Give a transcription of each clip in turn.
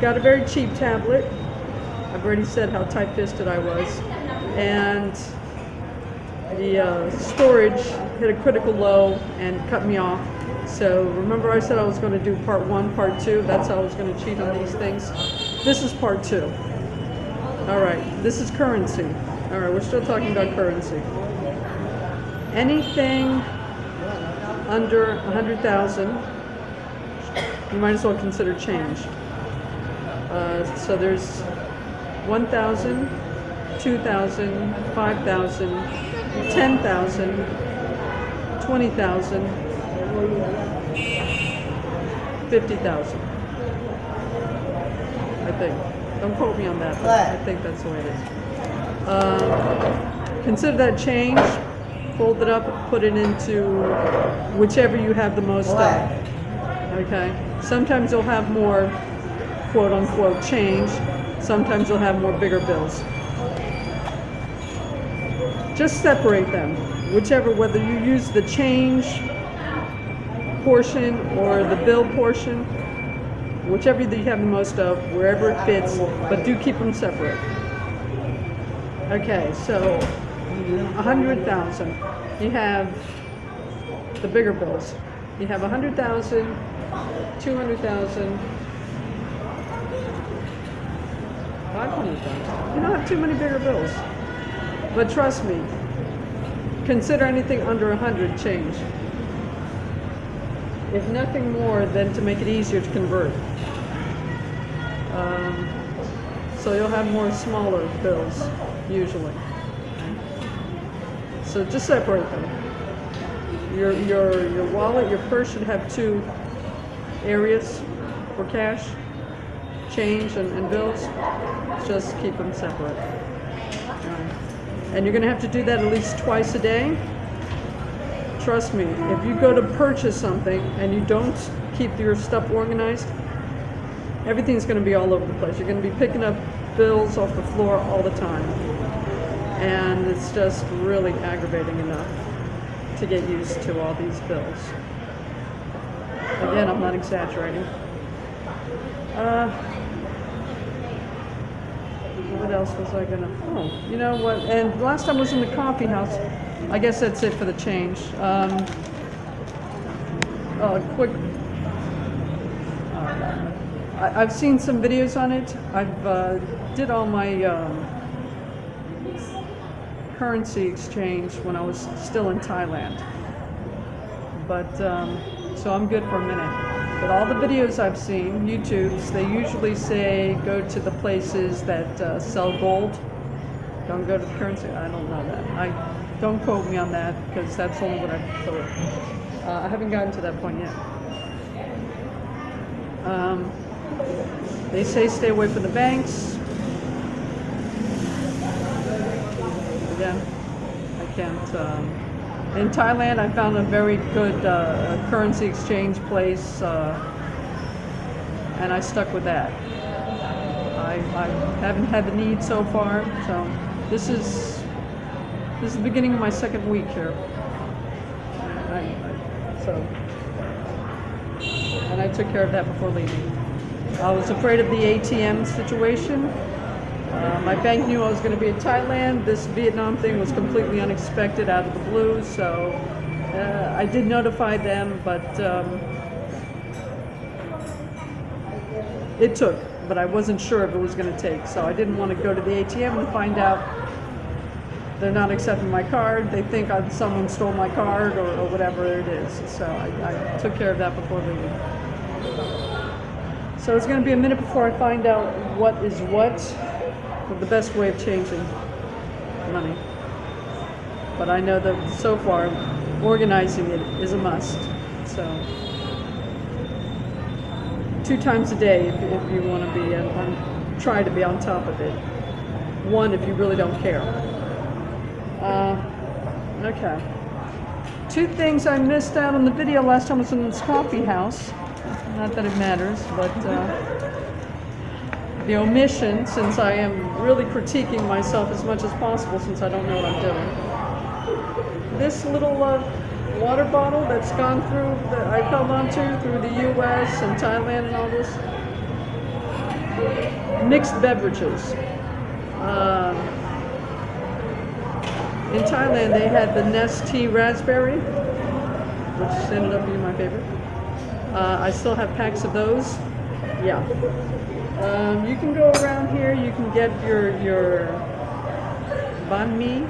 got a very cheap tablet. I've already said how tight-fisted I was. And the storage hit a critical low and cut me off. So remember I said I was going to do part 1, part 2? That's how I was going to cheat on these things. This is part 2. All right, this is currency. All right, we're still talking about currency. Anything under 100,000, you might as well consider change. So there's 1,000, 2,000, 5,000, 10,000, 20,000, 50,000. I think. Don't quote me on that, but I think that's the way it is. Consider that change, fold it up, put it into whichever you have the most of. Okay? Sometimes you'll have more quote unquote change, sometimes you'll have more bigger bills. Just separate them, whichever, whether you use the change portion or the bill portion, whichever that you have the most of, wherever it fits, but do keep them separate. Okay, so 100,000, you have the bigger bills. You have 100,000, 200,000, 500,000. You don't have too many bigger bills. But trust me, consider anything under 100 change. If nothing more than to make it easier to convert. So you'll have more smaller bills, usually. So just separate them. Your wallet, your purse should have 2 areas for cash, change and bills. Just keep them separate. And you're going to have to do that at least twice a day. Trust me, if you go to purchase something and you don't keep your stuff organized, everything's going to be all over the place. You're going to be picking up bills off the floor all the time. And it's just really aggravating enough to get used to all these bills. Again, I'm not exaggerating. What else was I gonna? Oh, you know what? And last time I was in the coffee house. I guess that's it for the change. Quick. I've seen some videos on it. I've did all my currency exchange when I was still in Thailand. But so I'm good for a minute. But all the videos I've seen, YouTube's, they usually say go to the places that sell gold. Don't go to the currency. I don't know that. Don't quote me on that because that's only what I've thought. I haven't gotten to that point yet. They say stay away from the banks. Again, I can't. In Thailand, I found a very good currency exchange place, and I stuck with that. I haven't had the need so far, so this is the beginning of my second week here. And I took care of that before leaving. I was afraid of the ATM situation. My bank knew I was going to be in Thailand. This Vietnam thing was completely unexpected, out of the blue, so I did notify them, but it took, but I wasn't sure if it was going to take, so I didn't want to go to the ATM and find out they're not accepting my card. They think someone stole my card or whatever it is, so I took care of that before leaving. So it's going to be a minute before I find out what is what. The best way of changing money. But I know that so far, organizing it is a must. So 2 times a day if you want to be try to be on top of it. 1 if you really don't care. Okay. 2 things I missed out on the video last time I was in this coffee house. Not that it matters, but the omission, since I am really critiquing myself as much as possible since I don't know what I'm doing. This little water bottle that's gone through, that I've held on to through the US and Thailand and all this, mixed beverages. In Thailand, they had the Nest Tea Raspberry, which ended up being my favorite. I still have packs of those. Yeah. You can go around here. You can get your banh mi.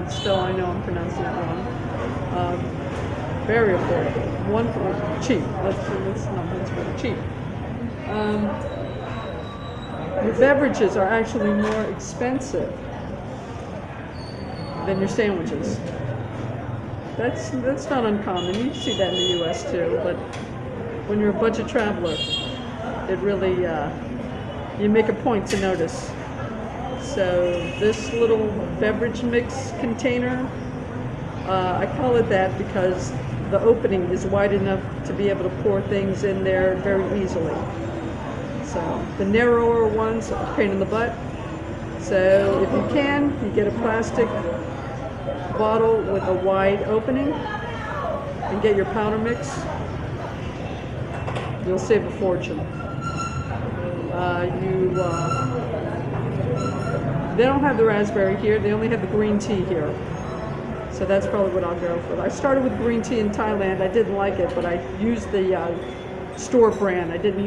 Still, I know I'm pronouncing it wrong. Very affordable. One for cheap. Let's not mince words. Cheap. Your beverages are actually more expensive than your sandwiches. That's not uncommon. You see that in the U.S. too. But when you're a budget traveler, it really you make a point to notice. So this little beverage mix container, I call it that because the opening is wide enough to be able to pour things in there very easily. So the narrower ones are a pain in the butt. So if you can, you get a plastic bottle with a wide opening and get your powder mix. You'll save a fortune. They don't have the raspberry here. They only have the green tea here. So that's probably what I'll go for. I started with green tea in Thailand. I didn't like it, but I used the store brand. I didn't use